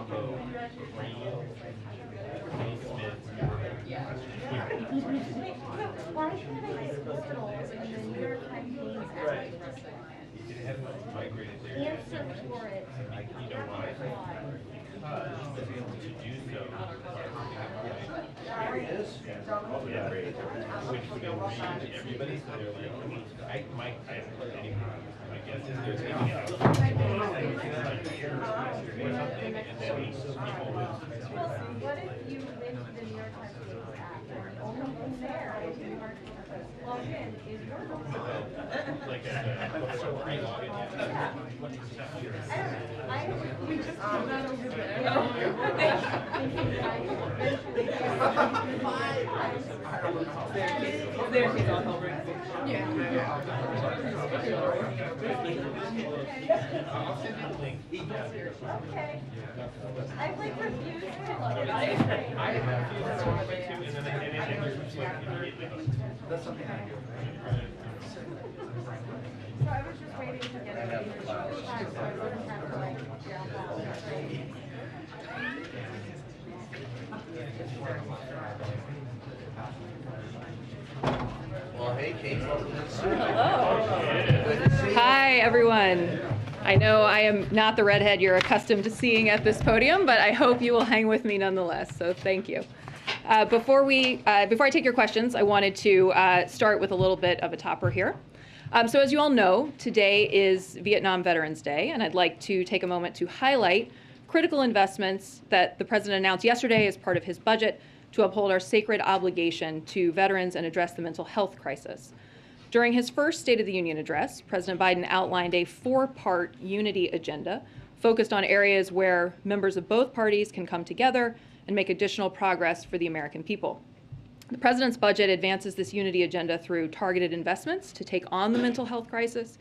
Why can't I get portals and the New York Times answer for it? What if you went to the New York Times app and the only thing there is you log in is your we just have that over there. There she's on hold. Yeah. Okay. I like refused to log it. That's something I do. So I was just waiting to get it in the show time so I wouldn't have to like jump off the train. Well, hey, Kate, welcome to the studio. Hello. Good to see you. Hi, everyone. I know I am not the redhead you're accustomed to seeing at this podium, but I hope you will hang with me nonetheless, so thank you. Before I take your questions, I wanted to start with a little bit of a topper here. So as you all know, today is Vietnam Veterans Day, and I'd like to take a moment to highlight critical investments that the President announced yesterday as part of his budget to uphold our sacred obligation to veterans and address the mental health crisis. During his first State of the Union address, President Biden outlined a four-part unity agenda focused on areas where members of both parties can come together and make additional progress for the American people. The President's budget advances this unity agenda through targeted investments to take on the mental health crisis,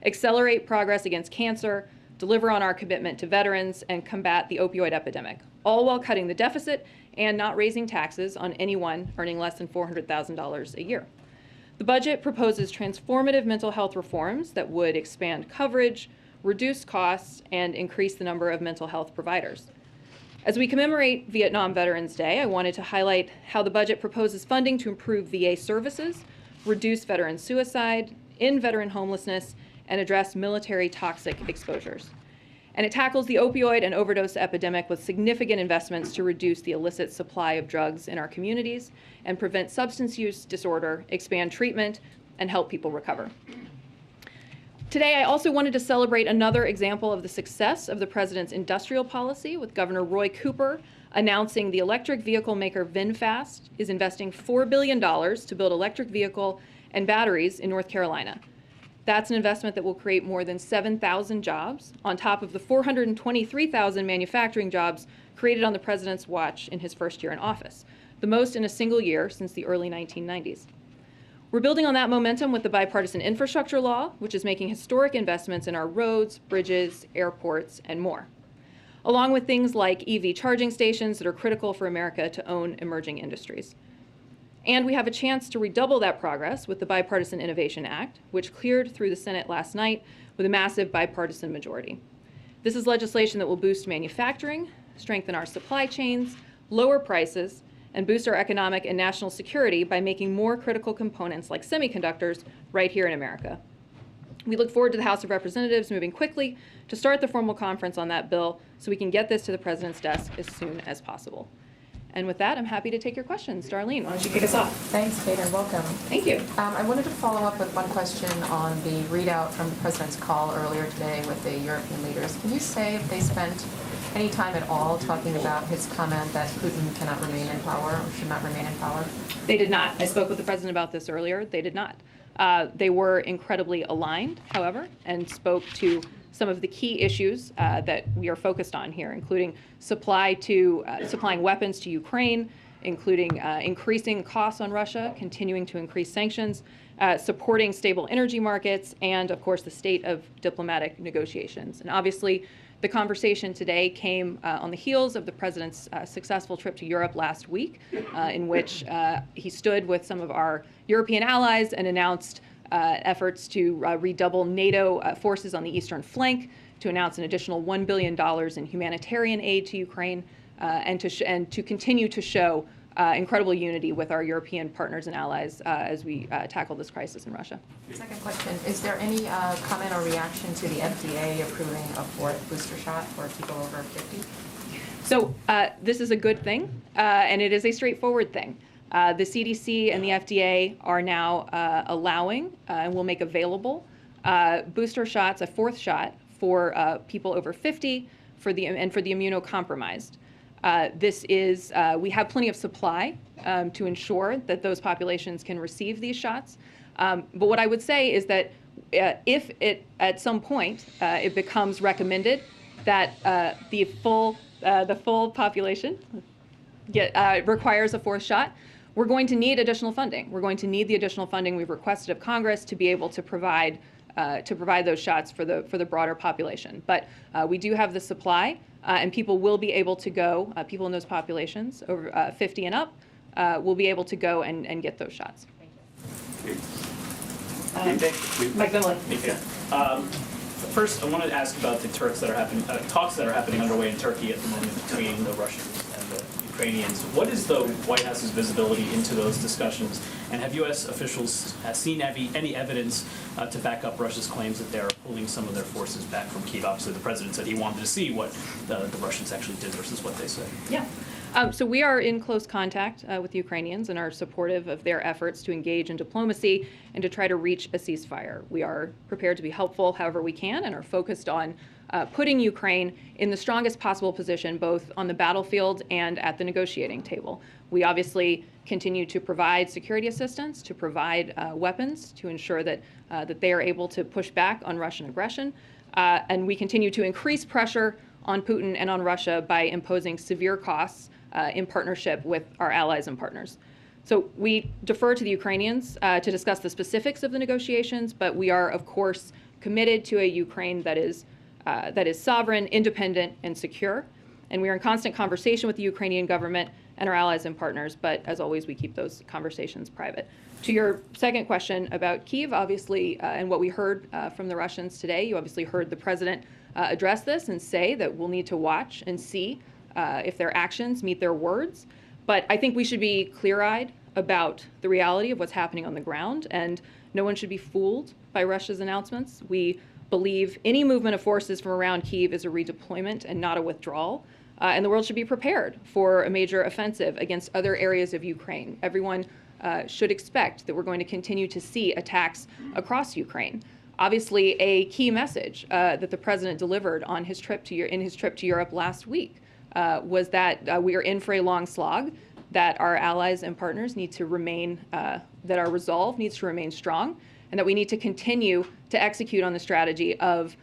accelerate progress against cancer, deliver on our commitment to veterans, and combat the opioid epidemic, all while cutting the deficit and not raising taxes on anyone earning less than $400,000 a year. The budget proposes transformative mental health reforms that would expand coverage, reduce costs, and increase the number of mental health providers. As we commemorate Vietnam Veterans Day, I wanted to highlight how the budget proposes funding to improve VA services, reduce veteran suicide, end veteran homelessness, and address military toxic exposures. And it tackles the opioid and overdose epidemic with significant investments to reduce the illicit supply of drugs in our communities and prevent substance use disorder, expand treatment, and help people recover. Today, I also wanted to celebrate another example of the success of the President's industrial policy, with Governor Roy Cooper announcing the electric vehicle maker VinFast is investing $4 billion to build electric vehicle and batteries in North Carolina. That's an investment that will create more than 7,000 jobs, on top of the 423,000 manufacturing jobs created on the President's watch in his first year in office, the most in a single year since the early 1990s. We're building on that momentum with the Bipartisan Infrastructure Law, which is making historic investments in our roads, bridges, airports, and more, along with things like EV charging stations that are critical for America to own emerging industries. And we have a chance to redouble that progress with the Bipartisan Innovation Act, which cleared through the Senate last night with a massive bipartisan majority. This is legislation that will boost manufacturing, strengthen our supply chains, lower prices, and boost our economic and national security by making more critical components like semiconductors right here in America. We look forward to the House of Representatives moving quickly to start the formal conference on that bill so we can get this to the President's desk as soon as possible. And with that, I'm happy to take your questions. Darlene, why don't you kick us off? Thanks, Kate, and welcome. Thank you. I wanted to follow up with one question on the readout from the President's call earlier today with the European leaders. Can you say if they spent any time at all talking about his comment that Putin cannot remain in power or should not remain in power? They did not. I spoke with the President about this earlier. They did not. They were incredibly aligned, however, and spoke to some of the key issues that we are focused on here, including supplying weapons to Ukraine, including increasing costs on Russia, continuing to increase sanctions, supporting stable energy markets, and of course the state of diplomatic negotiations. And obviously the conversation today came on the heels of the President's successful trip to Europe last week, in which he stood with some of our European allies and announced efforts to redouble NATO forces on the eastern flank to announce an additional $1 billion in humanitarian aid to Ukraine, and to continue to show incredible unity with our European partners and allies as we tackle this crisis in Russia. Second question, is there any comment or reaction to the FDA approving a fourth booster shot for people over 50? So this is a good thing, and it is a straightforward thing. The CDC and the FDA are now allowing and will make available booster shots, a fourth shot for people over 50 and for the immunocompromised. We have plenty of supply to ensure that those populations can receive these shots. But what I would say is that if at some point it becomes recommended that the full population requires a fourth shot, we're going to need additional funding. We're going to need the additional funding we've requested of Congress to be able to provide those shots for the broader population. But we do have the supply, and people will be able to go. People in those populations over 50 and up will be able to go and get those shots. Mike Vinley. First, I wanted to ask about the talks that are happening underway in Turkey at the moment between the Russians and the Ukrainians. What is the White House's visibility into those discussions? And have U.S. officials seen any evidence to back up Russia's claims that they're pulling some of their forces back from Kyiv? Obviously, the president said he wanted to see what the Russians actually did versus what they said. Yeah. So we are in close contact with the Ukrainians and are supportive of their efforts to engage in diplomacy and to try to reach a ceasefire. We are prepared to be helpful however we can and are focused on putting Ukraine in the strongest possible position, both on the battlefield and at the negotiating table. We obviously continue to provide security assistance, to provide weapons, to ensure that they are able to push back on Russian aggression, and we continue to increase pressure on Putin and on Russia by imposing severe costs in partnership with our allies and partners. So we defer to the Ukrainians to discuss the specifics of the negotiations, but we are, of course, committed to a Ukraine that is sovereign, independent, and secure. And we are in constant conversation with the Ukrainian government and our allies and partners, but as always, we keep those conversations private. To your second question about Kyiv, obviously, and what we heard from the Russians today, you obviously heard the president address this and say that we'll need to watch and see if their actions meet their words. But I think we should be clear-eyed about the reality of what's happening on the ground, and no one should be fooled by Russia's announcements. We believe any movement of forces from around Kyiv is a redeployment and not a withdrawal, and the world should be prepared for a major offensive against other areas of Ukraine. Everyone should expect that we're going to continue to see attacks across Ukraine. Obviously, a key message that the president delivered on his trip to Europe last week was that we are in for a long slog, that our allies and partners need to remain, that our resolve needs to remain strong, and that we need to continue to execute on the strategy of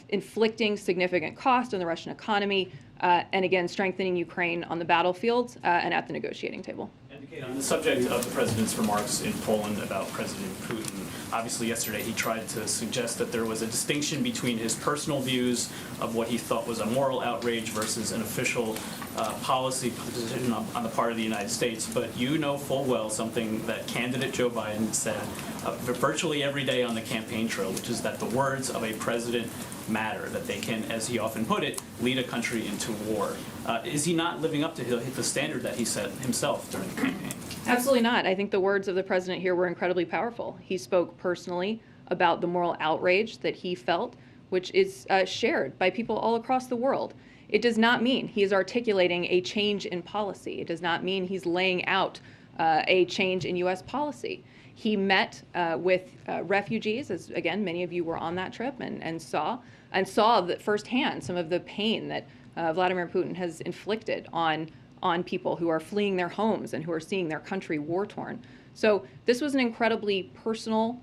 inflicting significant cost on the Russian economy, and again, strengthening Ukraine on the battlefield and at the negotiating table. On the subject of the president's remarks in Poland about President Putin, obviously yesterday he tried to suggest that there was a distinction between his personal views of what he thought was a moral outrage versus an official policy position on the part of the United States. But you know full well something that candidate Joe Biden said virtually every day on the campaign trail, which is that the words of a president matter, that they can, as he often put it, lead a country into war. Is he not living up to the standard that he set himself during the campaign? Absolutely not. I think the words of the president here were incredibly powerful. He spoke personally about the moral outrage that he felt, which is shared by people all across the world. It does not mean he is articulating a change in policy. It does not mean he's laying out a change in U.S. policy. He met with refugees, as again, many of you were on that trip and saw that firsthand some of the pain that Vladimir Putin has inflicted on people who are fleeing their homes and who are seeing their country war-torn. So this was an incredibly personal,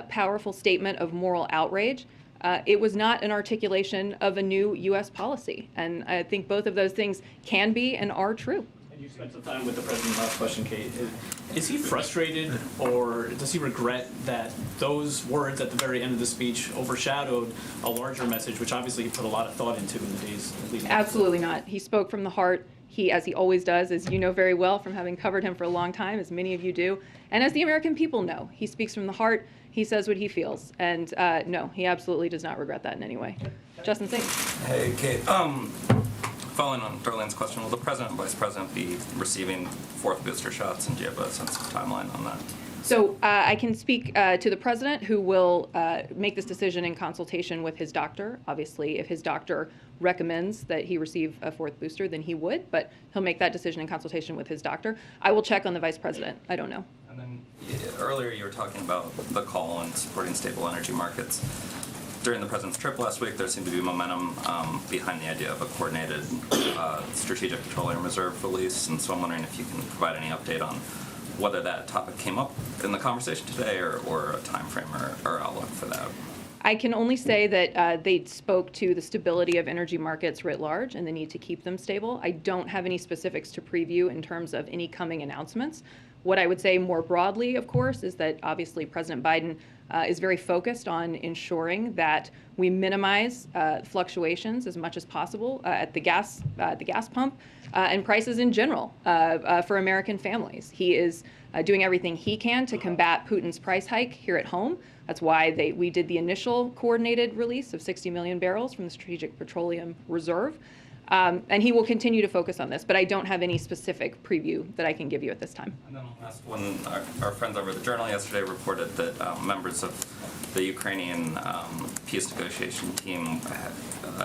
powerful statement of moral outrage. It was not an articulation of a new U.S. policy. And I think both of those things can be and are true. And you spent some time with the president. Last question, Kate. Is he frustrated, or does he regret that those words at the very end of the speech overshadowed a larger message, which obviously he put a lot of thought into in the days leading up? Absolutely not. He spoke from the heart. He, as he always does, as you know very well from having covered him for a long time, as many of you do, and as the American people know, he speaks from the heart. He says what he feels. And no, he absolutely does not regret that in any way. Justin Singh. Hey, Kate. Following on Darlene's question, will the president and vice president be receiving fourth booster shots, and do you have a sense of timeline on that? So I can speak to the president, who will make this decision in consultation with his doctor. Obviously, if his doctor recommends that he receive a fourth booster, then he would, but he'll make that decision in consultation with his doctor. I will check on the vice president. I don't know. And then earlier you were talking about the call on supporting stable energy markets. During the president's trip last week, there seemed to be momentum behind the idea of a coordinated strategic petroleum reserve release, and so I'm wondering if you can provide any update on whether that topic came up in the conversation today, or a time frame or outlook for that. I can only say that they spoke to the stability of energy markets writ large and the need to keep them stable. I don't have any specifics to preview in terms of any coming announcements. What I would say more broadly, of course, is that obviously President Biden is very focused on ensuring that we minimize fluctuations as much as possible at the gas pump and prices in general for American families. He is doing everything he can to combat Putin's price hike here at home. That's why we did the initial coordinated release of 60 million barrels from the Strategic Petroleum Reserve. And he will continue to focus on this, but I don't have any specific preview that I can give you at this time. And then last one, our friends over the Journal yesterday reported that members of the Ukrainian peace negotiation team had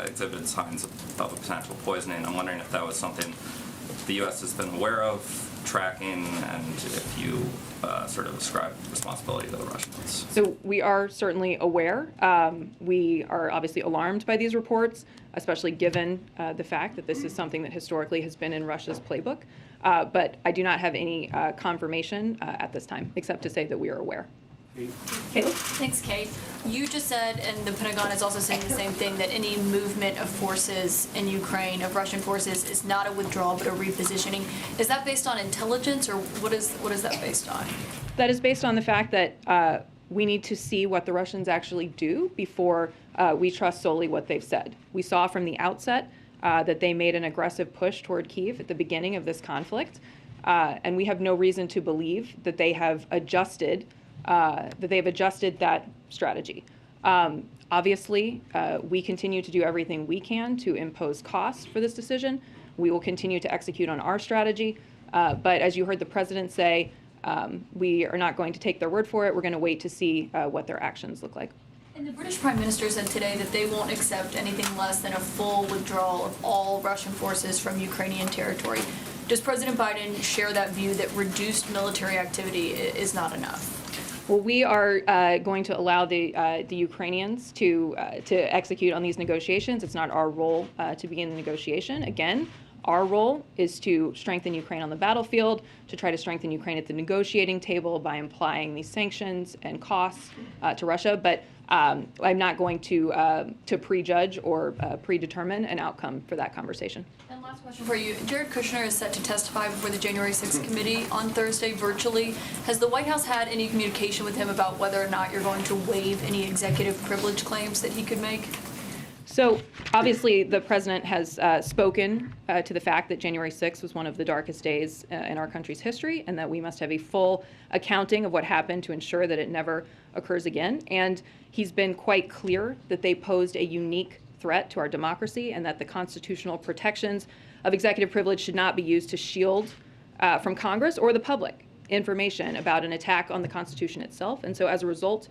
exhibited signs of a potential poisoning. I'm wondering if that was something the U.S. has been aware of, tracking, and if you sort of ascribe responsibility to the Russians. So we are certainly aware. We are obviously alarmed by these reports, especially given the fact that this is something that historically has been in Russia's playbook. But I do not have any confirmation at this time, except to say that we are aware. Caitlin? Thanks, Kate. You just said, and the Pentagon is also saying the same thing, that any movement of forces in Ukraine, of Russian forces, is not a withdrawal but a repositioning. Is that based on intelligence, or what is that based on? That is based on the fact that we need to see what the Russians actually do before we trust solely what they've said. We saw from the outset that they made an aggressive push toward Kyiv at the beginning of this conflict, and we have no reason to believe that they have adjusted that strategy. Obviously, we continue to do everything we can to impose costs for this decision. We will continue to execute on our strategy. But as you heard the president say, we are not going to take their word for it. We're going to wait to see what their actions look like. And the British Prime Minister said today that they won't accept anything less than a full withdrawal of all Russian forces from Ukrainian territory. Does President Biden share that view that reduced military activity is not enough? Well, we are going to allow the Ukrainians to execute on these negotiations. It's not our role to begin the negotiation. Again, our role is to strengthen Ukraine on the battlefield, to try to strengthen Ukraine at the negotiating table by applying these sanctions and costs to Russia. But I'm not going to prejudge or predetermine an outcome for that conversation. And last question for you. Jared Kushner is set to testify before the January 6th committee on Thursday virtually. Has the White House had any communication with him about whether or not you're going to waive any executive privilege claims that he could make? So obviously the president has spoken to the fact that January 6th was one of the darkest days in our country's history, and that we must have a full accounting of what happened to ensure that it never occurs again. And he's been quite clear that they posed a unique threat to our democracy, and that the constitutional protections of executive privilege should not be used to shield from Congress or the public information about an attack on the Constitution itself. And so as a result,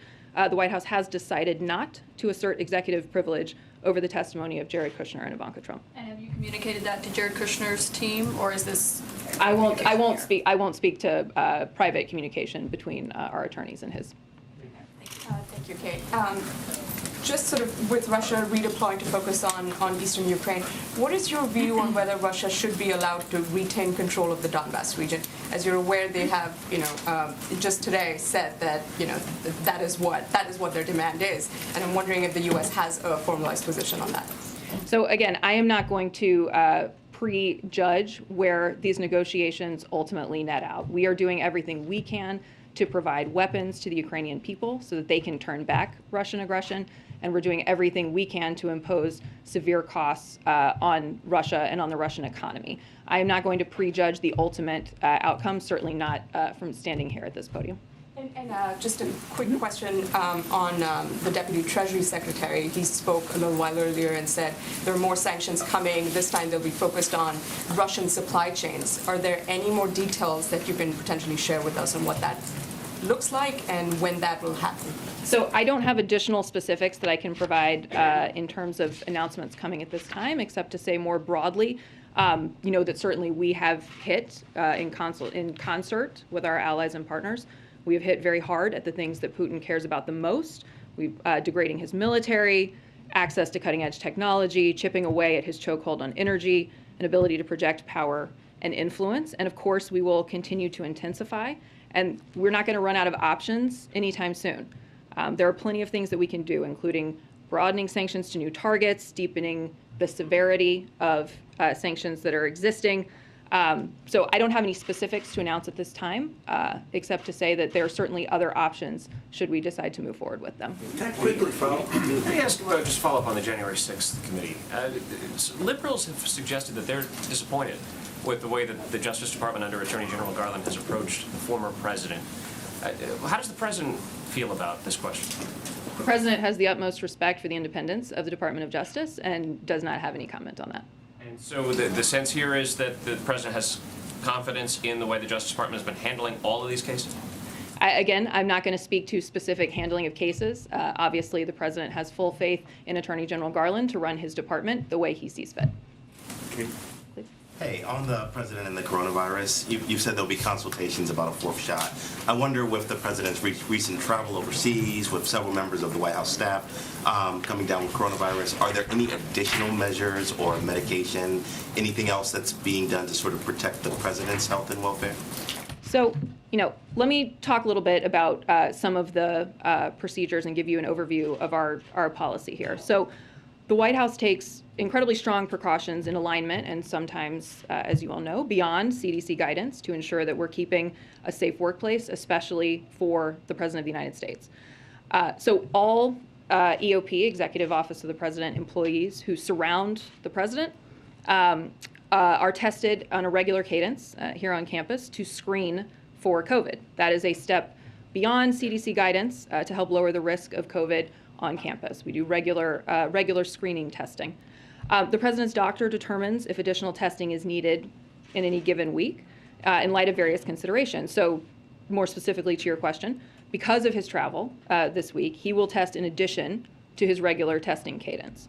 the White House has decided not to assert executive privilege over the testimony of Jared Kushner and Ivanka Trump. And have you communicated that to Jared Kushner's team, or is this? I won't speak to private communication between our attorneys and his. Thank you, Kate. Just sort of with Russia redeploying to focus on eastern Ukraine, what is your view on whether Russia should be allowed to retain control of the Donbass region? As you're aware, they have, just today said that, that is what their demand is. And I'm wondering if the U.S. has a formalized position on that. So again, I am not going to prejudge where these negotiations ultimately net out. We are doing everything we can to provide weapons to the Ukrainian people so that they can turn back Russian aggression. And we're doing everything we can to impose severe costs on Russia and on the Russian economy. I am not going to prejudge the ultimate outcome, certainly not from standing here at this podium. And just a quick question on the Deputy Treasury Secretary. He spoke a little while earlier and said there are more sanctions coming. This time they'll be focused on Russian supply chains. Are there any more details that you can potentially share with us on what that looks like and when that will happen? So I don't have additional specifics that I can provide in terms of announcements coming at this time, except to say more broadly, that certainly we have hit in concert with our allies and partners. We have hit very hard at the things that Putin cares about the most. We've degrading his military, access to cutting-edge technology, chipping away at his chokehold on energy, an ability to project power and influence. And of course, we will continue to intensify. And we're not going to run out of options anytime soon. There are plenty of things that we can do, including broadening sanctions to new targets, deepening the severity of sanctions that are existing. So I don't have any specifics to announce at this time, except to say that there are certainly other options should we decide to move forward with them. Can I quickly follow? Let me ask, just follow up on the January 6th committee. Liberals have suggested that they're disappointed with the way that the Justice Department under Attorney General Garland has approached the former president. How does the president feel about this question? The president has the utmost respect for the independence of the Department of Justice and does not have any comment on that. And so the sense here is that the president has confidence in the way the Justice Department has been handling all of these cases? Again, I'm not going to speak to specific handling of cases. Obviously, the president has full faith in Attorney General Garland to run his department the way he sees fit. Okay. Hey, on the president and the coronavirus, you said there'll be consultations about a fourth shot. I wonder with the president's recent travel overseas, with several members of the White House staff coming down with coronavirus, are there any additional measures or medication, anything else that's being done to sort of protect the president's health and welfare? So, let me talk a little bit about some of the procedures and give you an overview of our policy here. So, the White House takes incredibly strong precautions in alignment and sometimes, as you all know, beyond CDC guidance to ensure that we're keeping a safe workplace, especially for the President of the United States. So all EOP, Executive Office of the President, employees who surround the President are tested on a regular cadence here on campus to screen for COVID. That is a step beyond CDC guidance to help lower the risk of COVID on campus. We do regular screening testing. The president's doctor determines if additional testing is needed in any given week in light of various considerations. So more specifically to your question, because of his travel this week, he will test in addition to his regular testing cadence.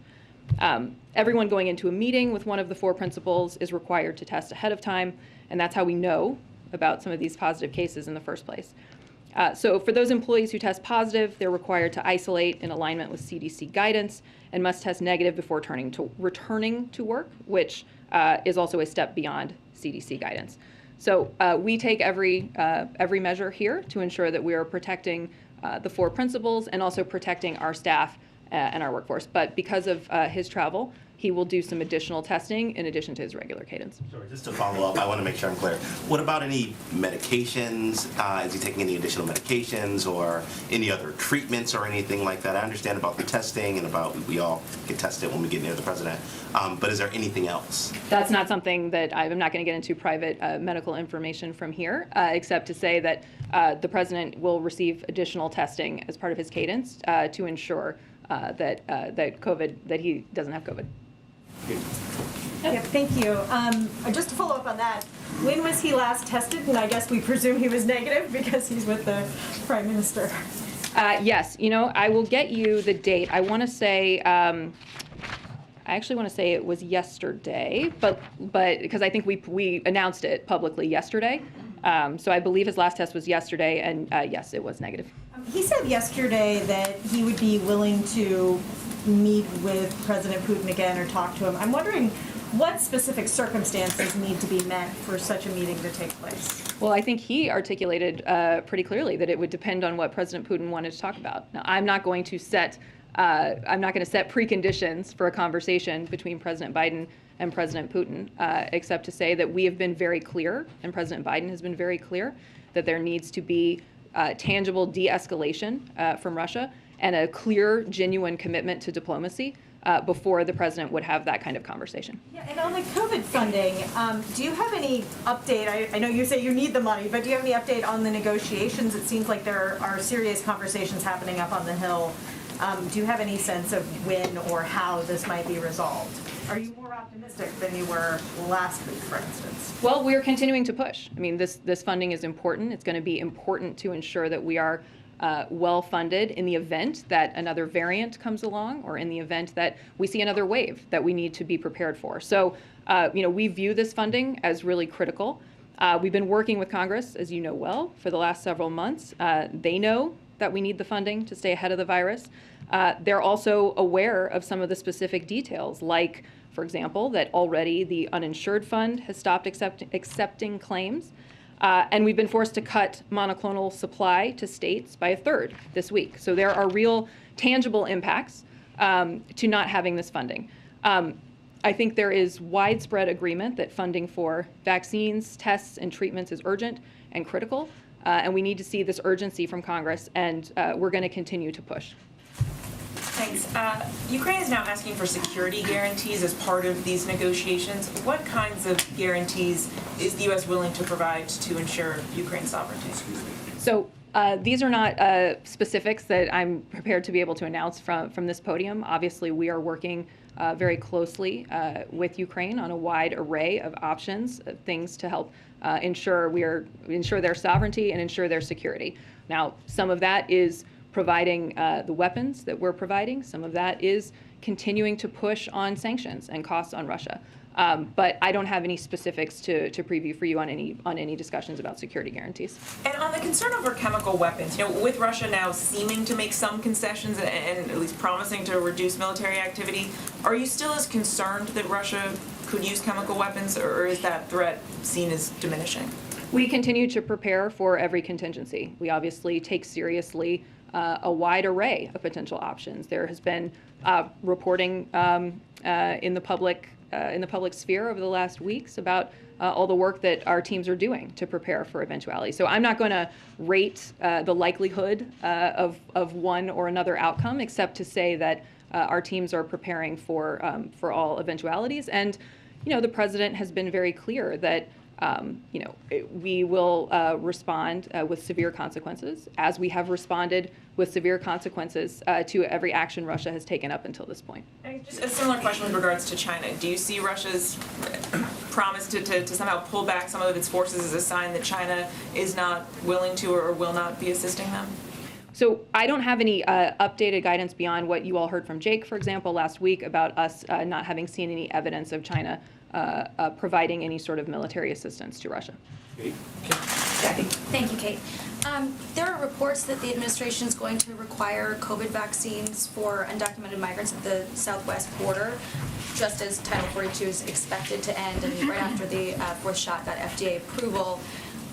Everyone going into a meeting with one of the four principals is required to test ahead of time, and that's how we know about some of these positive cases in the first place. So for those employees who test positive, they're required to isolate in alignment with CDC guidance and must test negative before returning to work, which is also a step beyond CDC guidance. So we take every measure here to ensure that we are protecting the four principals and also protecting our staff and our workforce. But because of his travel, he will do some additional testing in addition to his regular cadence. Sure, just to follow up, I want to make sure I'm clear. What about any medications? Is he taking any additional medications or any other treatments or anything like that? I understand about the testing and about we all get tested when we get near the president. But is there anything else? That's not something that I'm not going to get into private medical information from here, except to say that the president will receive additional testing as part of his cadence to ensure that he doesn't have COVID. Yeah, thank you. Just to follow up on that, when was he last tested? And I guess we presume he was negative because he's with the Prime Minister. Yes, I will get you the date. I want to say, I actually want to say it was yesterday, but because I think we announced it publicly yesterday. So I believe his last test was yesterday, and yes, it was negative. He said yesterday that he would be willing to meet with President Putin again or talk to him. I'm wondering what specific circumstances need to be met for such a meeting to take place? Well, I think he articulated pretty clearly that it would depend on what President Putin wanted to talk about. Now, I'm not going to set preconditions for a conversation between President Biden and President Putin, except to say that we have been very clear, and President Biden has been very clear, that there needs to be tangible de-escalation from Russia and a clear, genuine commitment to diplomacy before the president would have that kind of conversation. Yeah, and on the COVID funding, do you have any update? I know you say you need the money, but do you have any update on the negotiations? It seems like there are serious conversations happening up on the Hill. Do you have any sense of when or how this might be resolved? Are you more optimistic than you were last week, for instance? Well, we're continuing to push. I mean, this funding is important. It's going to be important to ensure that we are well funded in the event that another variant comes along, or in the event that we see another wave that we need to be prepared for. So, we view this funding as really critical. We've been working with Congress, as you know well, for the last several months. They know that we need the funding to stay ahead of the virus. They're also aware of some of the specific details, like, for example, that already the uninsured fund has stopped accepting claims. And we've been forced to cut monoclonal supply to states by a third this week. So there are real tangible impacts to not having this funding. I think there is widespread agreement that funding for vaccines, tests, and treatments is urgent and critical. And we need to see this urgency from Congress, and we're going to continue to push. Thanks. Ukraine is now asking for security guarantees as part of these negotiations. What kinds of guarantees is the U.S. willing to provide to ensure Ukraine's sovereignty? So these are not specifics that I'm prepared to be able to announce from this podium. Obviously, we are working very closely with Ukraine on a wide array of options, things to help ensure their sovereignty and ensure their security. Now, some of that is providing the weapons that we're providing. Some of that is continuing to push on sanctions and costs on Russia. But I don't have any specifics to preview for you on any discussions about security guarantees. And on the concern over chemical weapons, with Russia now seeming to make some concessions and at least promising to reduce military activity, are you still as concerned that Russia could use chemical weapons, or is that threat seen as diminishing? We continue to prepare for every contingency. We obviously take seriously a wide array of potential options. There has been reporting in the public sphere over the last weeks about all the work that our teams are doing to prepare for eventualities. So I'm not going to rate the likelihood of one or another outcome, except to say that our teams are preparing for all eventualities. And the president has been very clear that we will respond with severe consequences, as we have responded with severe consequences to every action Russia has taken up until this point. And just a similar question with regards to China. Do you see Russia's promise to somehow pull back some of its forces as a sign that China is not willing to or will not be assisting them? So I don't have any updated guidance beyond what you all heard from Jake, for example, last week about us not having seen any evidence of China providing any sort of military assistance to Russia. Thank you, Kate. There are reports that the administration is going to require COVID vaccines for undocumented migrants at the southwest border, just as Title 42 is expected to end and right after the fourth shot got FDA approval.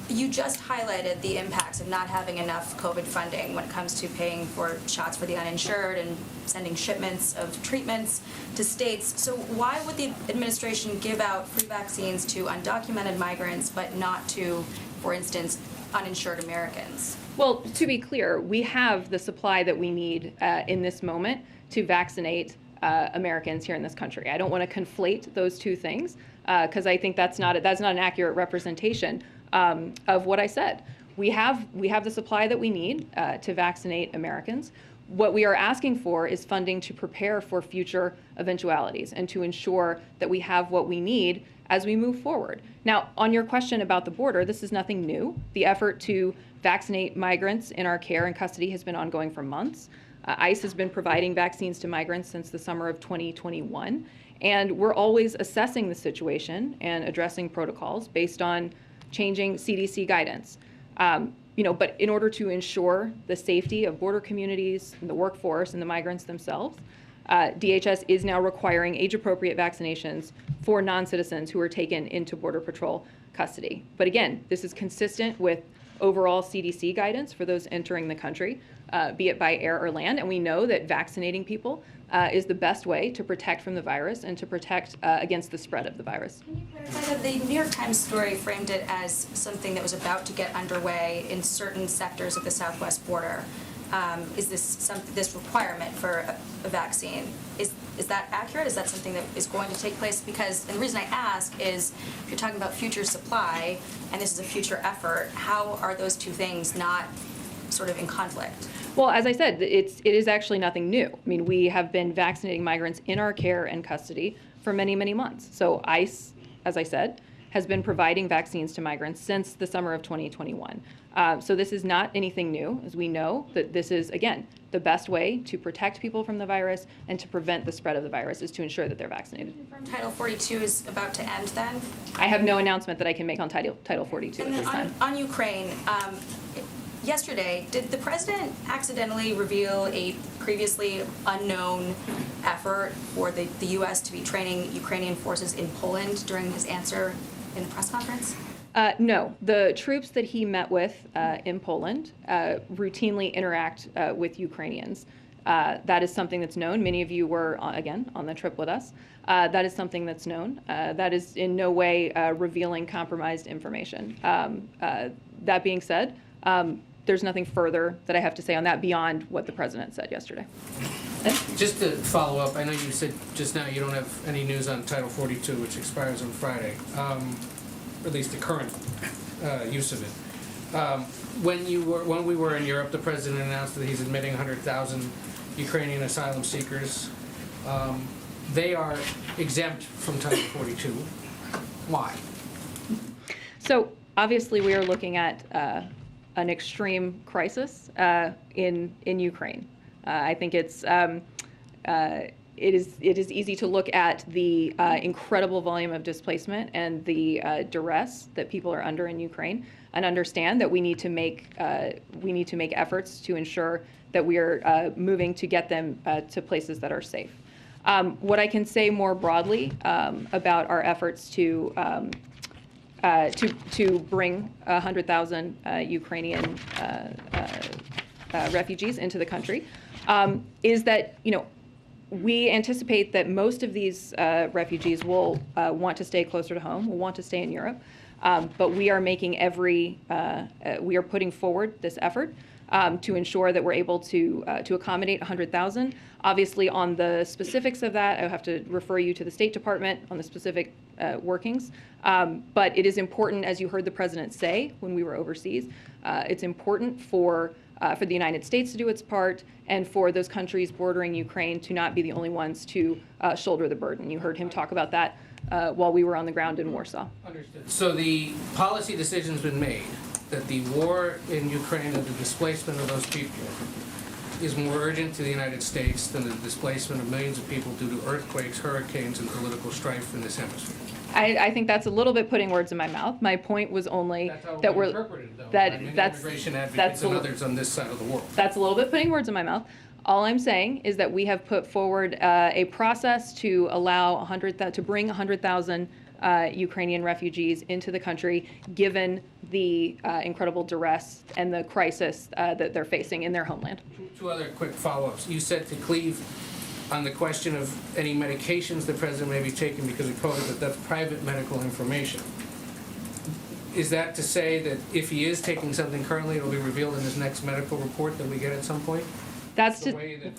You just highlighted the impacts of not having enough COVID funding when it comes to paying for shots for the uninsured and sending shipments of treatments to states. So why would the administration give out free vaccines to undocumented migrants but not to, for instance, uninsured Americans? Well, to be clear, we have the supply that we need in this moment to vaccinate Americans here in this country. I don't want to conflate those two things because I think that's not an accurate representation of what I said. We have the supply that we need to vaccinate Americans. What we are asking for is funding to prepare for future eventualities and to ensure that we have what we need as we move forward. Now, on your question about the border, this is nothing new. The effort to vaccinate migrants in our care and custody has been ongoing for months. ICE has been providing vaccines to migrants since the summer of 2021, and we're always assessing the situation and addressing protocols based on changing CDC guidance. But in order to ensure the safety of border communities, and the workforce, and the migrants themselves, DHS is now requiring age-appropriate vaccinations for non-citizens who are taken into Border Patrol custody. But again, this is consistent with overall CDC guidance for those entering the country, be it by air or land. And we know that vaccinating people is the best way to protect from the virus and to protect against the spread of the virus. Can you clarify that the New York Times story framed it as something that was about to get underway in certain sectors of the southwest border? is this requirement for a vaccine. Is that accurate? Is that something that is going to take place? Because, and the reason I ask is, if you're talking about future supply, and this is a future effort, how are those two things not sort of in conflict? Well, as I said, it is actually nothing new. I mean, we have been vaccinating migrants in our care and custody for many, many months. So ICE, as I said, has been providing vaccines to migrants since the summer of 2021. So this is not anything new, as we know that this is, again, the best way to protect people from the virus and to prevent the spread of the virus is to ensure that they're vaccinated. Title 42 is about to end then? I have no announcement that I can make on Title 42 And at then this time. on Ukraine, yesterday, did the president accidentally reveal a previously unknown effort for the U.S. to be training Ukrainian forces in Poland during his answer in the press conference? No, the troops that he met with in Poland routinely interact with Ukrainians. That is something that's known. Many of you were, again, on the trip with us. That is something that's known. That is in no way revealing compromised information. That being said, there's nothing further that I have to say on that beyond what the president said yesterday. Just to follow up, I know you said just now you don't have any news on Title 42, which expires on Friday, or at least the current use of it. When we were in Europe, the president announced that he's admitting 100,000 Ukrainian asylum seekers. They are exempt from Title 42. Why? So obviously we are looking at an extreme crisis in Ukraine. I think it is easy to look at the incredible volume of displacement and the duress that people are under in Ukraine, and understand that we need to make efforts to ensure that we are moving to get them to places that are safe. What I can say more broadly about our efforts to bring 100,000 Ukrainian refugees into the country is that, we anticipate that most of these refugees will want to stay closer to home, will want to stay in Europe, but we are making we are putting forward this effort to ensure that we're able to accommodate 100,000. Obviously, on the specifics of that, I have to refer you to the State Department on the specific workings. But it is important, as you heard the president say when we were overseas, it's important for the United States to do its part, and for those countries bordering Ukraine to not be the only ones to shoulder the burden. You heard him talk about that while we were on the ground in Warsaw. Understood. So the policy decision's been made that the war in Ukraine and the displacement of those people is more urgent to the United States than the displacement of millions of people due to earthquakes, hurricanes, and political strife in this hemisphere. I think that's a little bit putting words in my mouth. My point was only that we're interpreted, though, by many immigration advocates and others on this side of the world. That's a little bit putting words in my mouth. All I'm saying is that we have put forward a process to allow to bring 100,000 Ukrainian refugees into the country, given the incredible duress and the crisis that they're facing in their homeland. Two other quick follow-ups. You said to Cleve on the question of any medications the president may be taking because of COVID, that that's private medical information. Is that to say that if he is taking something currently, it'll be revealed in his next medical report that we get at some point? That's the way that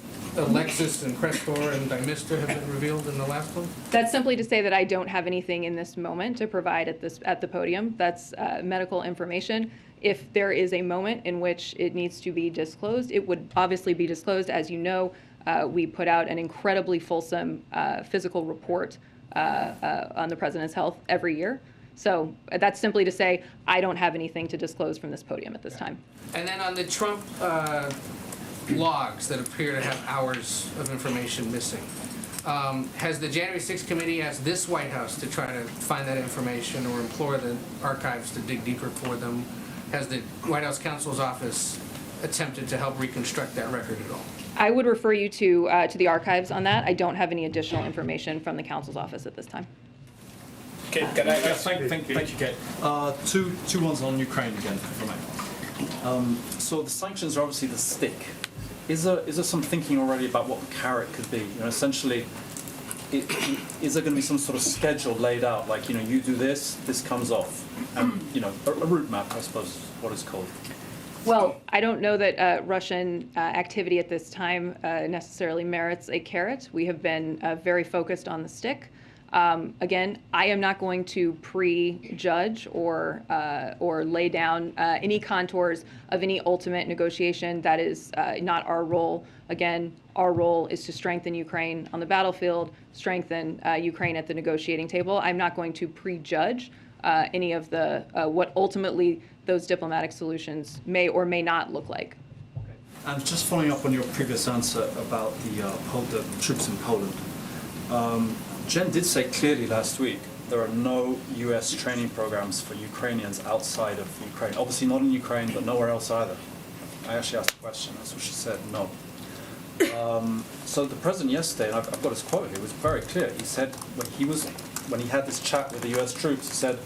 Alexis and Crestor and Dymista have been revealed in the last one? That's simply to say that I don't have anything in this moment to provide at the podium. That's medical information. If there is a moment in which it needs to be disclosed, it would obviously be disclosed. As you know, we put out an incredibly fulsome physical report on the president's health every year. So that's simply to say I don't have anything to disclose from this podium at this time. And then on the Trump logs that appear to have hours of information missing, has the January 6th committee asked this White House to try to find that information or implore the archives to dig deeper for them? Has the White House counsel's office attempted to help reconstruct that record at all? I would refer you to the archives on that. I don't have any additional information from the counsel's office at this time. Okay, thank you, Kate. Two ones on Ukraine again, if I may. So the sanctions are obviously the stick. Is there some thinking already about what the carrot could be? Essentially, is there going to be some sort of schedule laid out, like you do this comes off, and a route map, I suppose, is what it's called. Well, I don't know that Russian activity at this time necessarily merits a carrot. We have been very focused on the stick. Again, I am not going to prejudge or lay down any contours of any ultimate negotiation. That is not our role. Again, our role is to strengthen Ukraine on the battlefield, strengthen Ukraine at the negotiating table. I'm not going to prejudge any of the what ultimately those diplomatic solutions may or may not look like. And just following up on your previous answer about the troops in Poland, Jen did say clearly last week there are no U.S. training programs for Ukrainians outside of Ukraine. Obviously not in Ukraine, but nowhere else either. I actually asked the question, that's what she said, no. So the president yesterday, and I've got his quote here, was very clear. He said when he had this chat with the U.S. troops, he said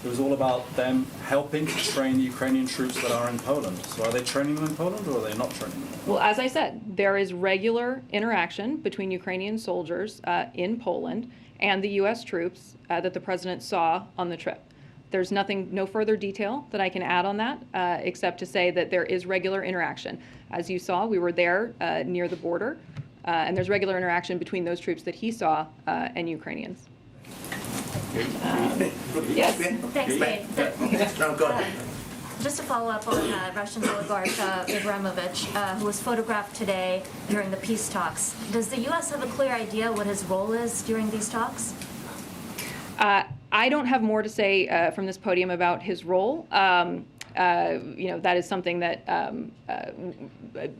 it was all about them helping to train the Ukrainian troops that are in Poland. So are they training them in Poland or are they not training them? Well, as I said, there is regular interaction between Ukrainian soldiers in Poland and the U.S. troops that the president saw on the trip. There's no further detail that I can add on that, except to say that there is regular interaction. As you saw, we were there near the border, and there's regular interaction between those troops that he saw and Ukrainians. Yes. Thanks, Kate. No, go ahead. Just to follow up on Russian oligarch Abramovich, who was photographed today during the peace talks. Does the U.S. have a clear idea what his role is during these talks? I don't have more to say from this podium about his role. That is something that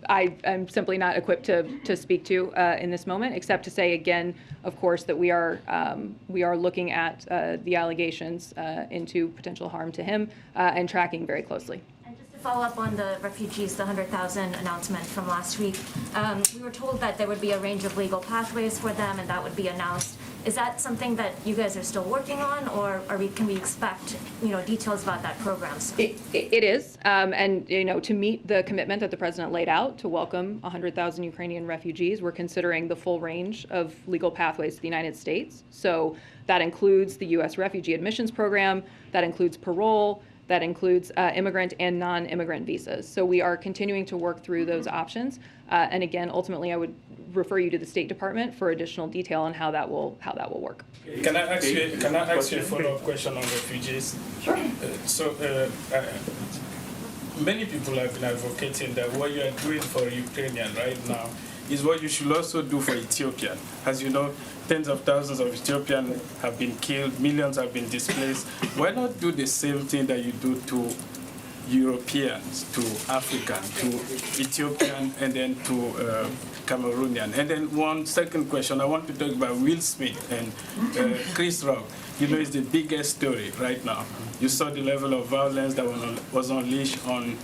I'm simply not equipped to speak to in this moment, except to say again, of course, that we are looking at the allegations into potential harm to him and tracking very closely. And just to follow up on the refugees, the 100,000 announcement from last week, we were told that there would be a range of legal pathways for them, and that would be announced. Is that something that you guys are still working on, or can we expect details about that program soon? It is, and to meet the commitment that the president laid out to welcome 100,000 Ukrainian refugees, we're considering the full range of legal pathways to the United States. So that includes the U.S. Refugee Admissions Program, that includes parole, that includes immigrant and non-immigrant visas. So we are continuing to work through those options. And again, ultimately, I would refer you to the State Department for additional detail on how that will work. Can I ask you a follow-up question on refugees? Sure. Many people have been advocating that what you are doing for Ukrainian right now is what you should also do for Ethiopian. As you know, tens of thousands of Ethiopians have been killed, millions have been displaced. Why not do the same thing that you do to Europeans, to African, to Ethiopian, and then to Cameroonian? And then one second question, I want to talk about Will Smith and Chris Rock. It's the biggest story right now. You saw the level of violence that was unleashed on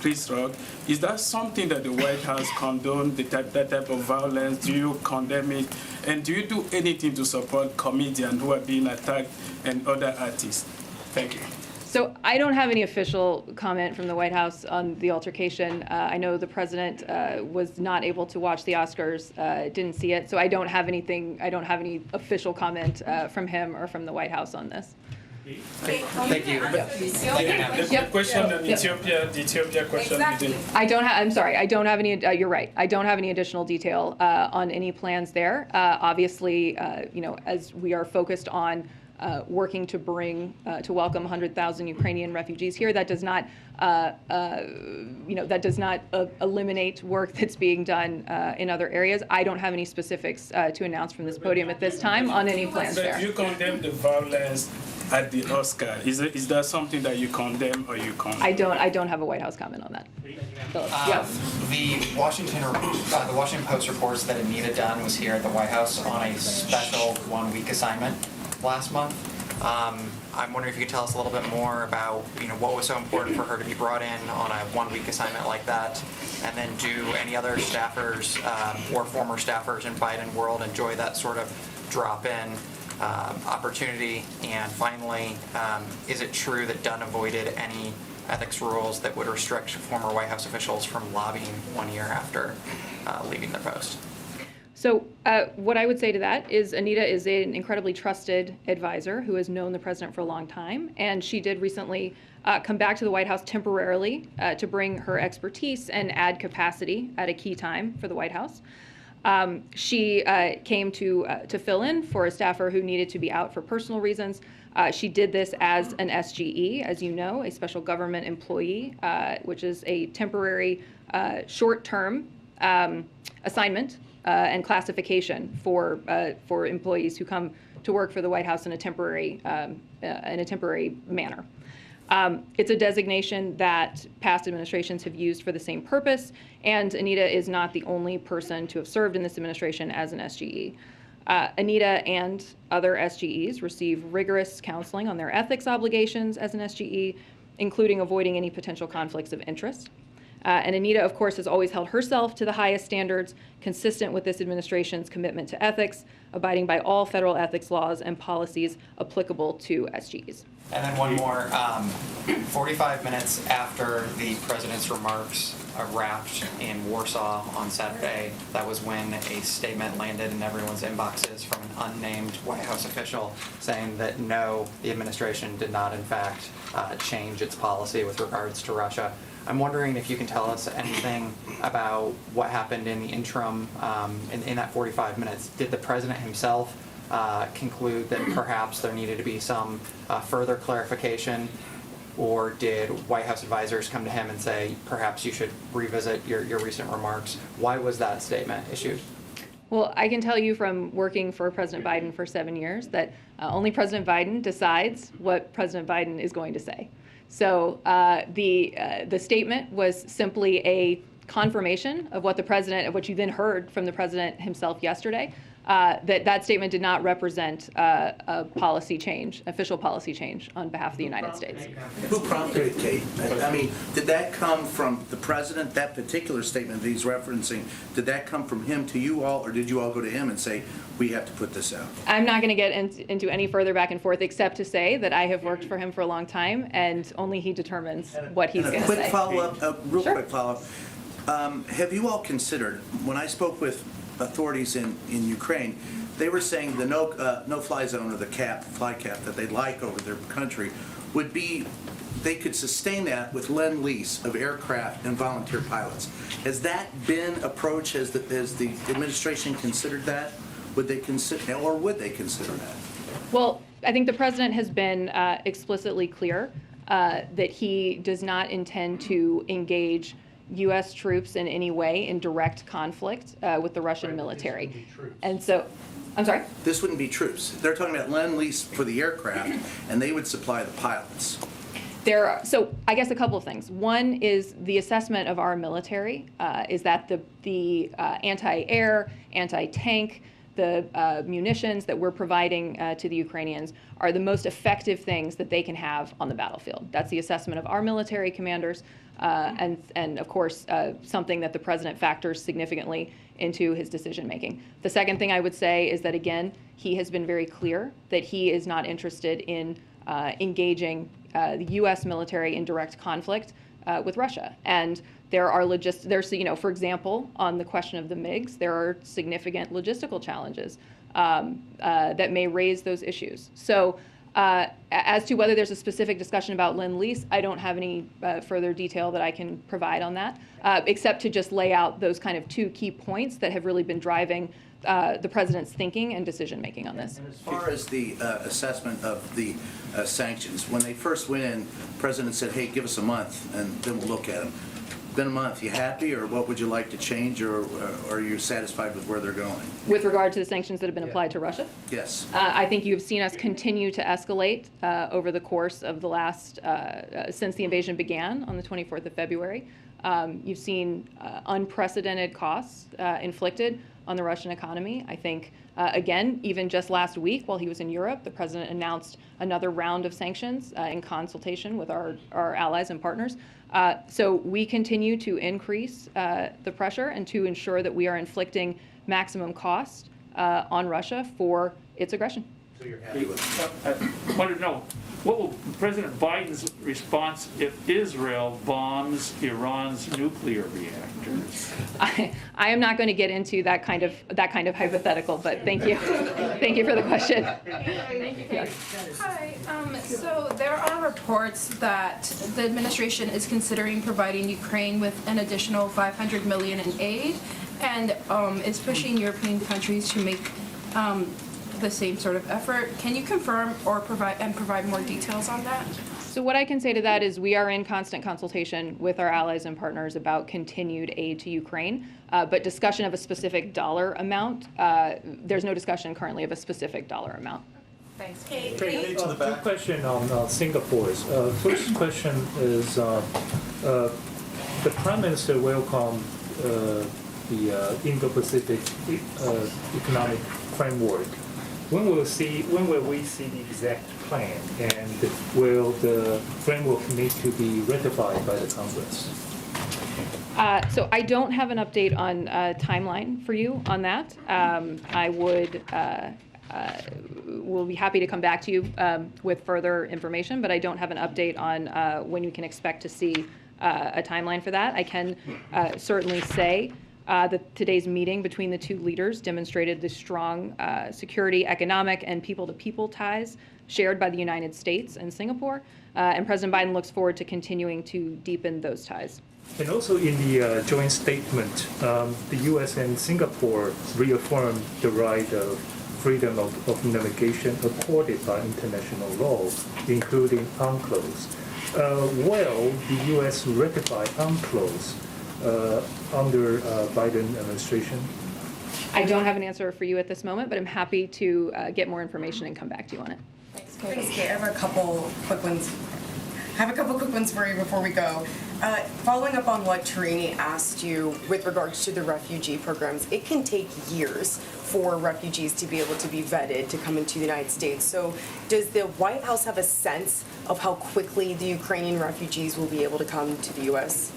Chris Rock. Is that something that the White House condoned, that type of violence? Do you condemn it? And do you do anything to support comedians who are being attacked and other artists? Thank you. So I don't have any official comment from the White House on the altercation. I know the president was not able to watch the Oscars, didn't see it. So I don't have any official comment from him or from the White House on this. Thank you. The question on Ethiopia, the Ethiopia question. Exactly. I'm sorry. I don't have any. You're right. I don't have any additional detail on any plans there. Obviously, as we are focused on working to welcome 100,000 Ukrainian refugees here, that does not eliminate work that's being done in other areas. I don't have any specifics to announce from this podium at this time on any plans there. So if you condemn the violence at the Oscar, is that something that you condemn or you condemn? I don't have a White House comment on that. The Washington Post reports that Anita Dunn was here at the White House on a special 1-week assignment last month. I'm wondering if you could tell us a little bit more about what was so important for her to be brought in on a 1-week assignment like that, and then do any other staffers or former staffers in Biden world enjoy that sort of drop-in opportunity? And finally, is it true that Dunn avoided any ethics rules that would restrict former White House officials from lobbying 1 year after leaving their post? So what I would say to that is Anita is an incredibly trusted advisor who has known the president for a long time, and she did recently come back to the White House temporarily to bring her expertise and add capacity at a key time for the White House. She came to fill in for a staffer who needed to be out for personal reasons. She did this as an SGE, as you know, a special government employee, which is a temporary, short-term assignment and classification for employees who come to work for the White House in a temporary manner. It's a designation that past administrations have used for the same purpose, and Anita is not the only person to have served in this administration as an SGE. Anita and other SGEs receive rigorous counseling on their ethics obligations as an SGE, including avoiding any potential conflicts of interest. And Anita, of course, has always held herself to the highest standards, consistent with this administration's commitment to ethics, abiding by all federal ethics laws and policies applicable to SGEs. And then one more, 45 minutes after the president's remarks wrapped in Warsaw on Saturday, that was when a statement landed in everyone's inboxes from an unnamed White House official saying that no, the administration did not in fact change its policy with regards to Russia. I'm wondering if you can tell us anything about what happened in the interim in that 45 minutes. Did the president himself conclude that perhaps there needed to be some further clarification, or did White House advisors come to him and say, perhaps you should revisit your recent remarks? Why was that statement issued? Well, I can tell you from working for President Biden for 7 years that only President Biden decides what President Biden is going to say. So the statement was simply a confirmation of what the president, of what you then heard from the president himself yesterday, that statement did not represent a policy change, official policy change on behalf of the United States. Who prompted it, Kate? I mean, did that come from the president, that particular statement that he's referencing, did that come from him to you all, or did you all go to him and say, we have to put this out? I'm not going to get into any further back and forth except to say that I have worked for him for a long time, and only he determines what he's going to say. Quick follow-up, Sure. quick follow-up. Have you all considered, when I spoke with authorities in Ukraine, they were saying the no-fly zone, or the fly cap that they'd like over their country would be, they could sustain that with lend-lease of aircraft and volunteer pilots. Has that been approached? Has the administration considered that? Would they consider, or would they consider that? Well, I think the president has been explicitly clear that he does not intend to engage U.S. troops in any way in direct conflict with the Russian military. And so, I'm sorry? This wouldn't be troops. They're talking about lend-lease for the aircraft, and they would supply the pilots. So I guess a couple of things. One is the assessment of our military is that the anti-air, anti-tank, the munitions that we're providing to the Ukrainians are the most effective things that they can have on the battlefield. That's the assessment of our military commanders, and of course, something that the president factors significantly into his decision making. The second thing I would say is that, again, he has been very clear that he is not interested in engaging the U.S. military in direct conflict with Russia. And there are for example, on the question of the MiGs, there are significant logistical challenges that may raise those issues. So as to whether there's a specific discussion about Lend-Lease, I don't have any further detail that I can provide on that, except to just lay out those kind of two key points that have really been driving the president's thinking and decision-making on this. As far as the assessment of the sanctions, when they first went in, the president said, hey, give us a month, and then we'll look at them. Been a month. You happy, or what would you like to change, or are you satisfied with where they're going? With regard to the sanctions that have been applied to Russia? Yes. I think you've seen us continue to escalate over the course of the last, since the invasion began on the 24th of February. You've seen unprecedented costs inflicted on the Russian economy. I think, again, even just last week while he was in Europe, the president announced another round of sanctions in consultation with our allies and partners. So we continue to increase the pressure and to ensure that we are inflicting maximum cost on Russia for its aggression. So you're happy with I want to know, what will President Biden's response if Israel bombs Iran's nuclear reactors? I am not going to get into that kind of hypothetical, but thank you. Thank you for the question. Thank you, Kate. Hi. So there are reports that the administration is considering providing Ukraine with an additional $500 million in aid, and is pushing European countries to make the same sort of effort. Can you confirm or provide more details on that? So what I can say to that is we are in constant consultation with our allies and partners about continued aid to Ukraine, but discussion of a specific dollar amount, there's no discussion currently of a specific dollar amount. Thanks. Two questions on Singapore. First question is, the Prime Minister welcomed the Indo-Pacific economic framework. When will we see the exact plan, and will the framework need to be ratified by the Congress? So I don't have an update on timeline for you on that. I would we'll be happy to come back to you with further information, but I don't have an update on when you can expect to see a timeline for that. I can certainly say that today's meeting between the two leaders demonstrated the strong security, economic, and people-to-people ties shared by the United States and Singapore, and President Biden looks forward to continuing to deepen those ties. And also in the joint statement, the U.S. and Singapore reaffirmed the right of freedom of navigation accorded by international law, including UNCLOS. Will the U.S. ratify UNCLOS under Biden administration? I don't have an answer for you at this moment, but I'm happy to get more information and come back to you on it. Thanks, Kate. I have a couple quick ones for you before we go. Following up on what Tarini asked you with regards to the refugee programs, it can take years for refugees to be able to be vetted to come into the United States. So does the White House have a sense of how quickly the Ukrainian refugees will be able to come to the U.S.?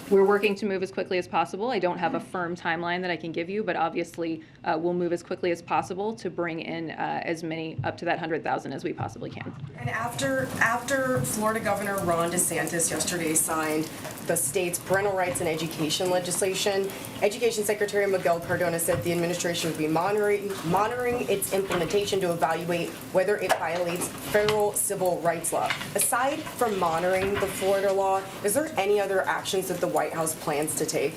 We're working to move as quickly as possible. I don't have a firm timeline that I can give you, but obviously we'll move as quickly as possible to bring in as many, up to that 100,000 as we possibly can. And after Florida Governor Ron DeSantis yesterday signed the state's parental rights and education legislation, Education Secretary Miguel Cardona said the administration would be monitoring its implementation to evaluate whether it violates federal civil rights law. Aside from monitoring the Florida law, is there any other actions that the White House plans to take?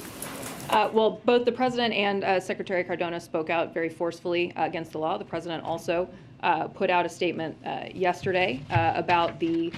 Well, both the president and Secretary Cardona spoke out very forcefully against the law. The president also put out a statement yesterday about the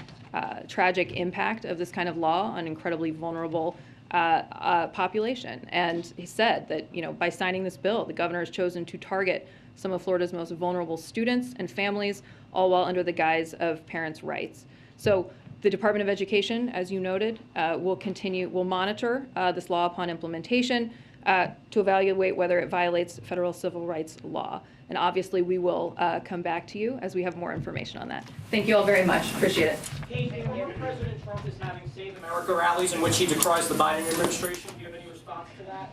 tragic impact of this kind of law on incredibly vulnerable population. And he said that, by signing this bill, the governor has chosen to target some of Florida's most vulnerable students and families, all while under the guise of parents' rights. So the Department of Education, as you noted, will monitor this law upon implementation to evaluate whether it violates federal civil rights law. And obviously, we will come back to you as we have more information on that. Thank you all very much. Appreciate it. Kate, President Trump is having Save America rallies in which he decries the Biden administration. Do you have any response to that?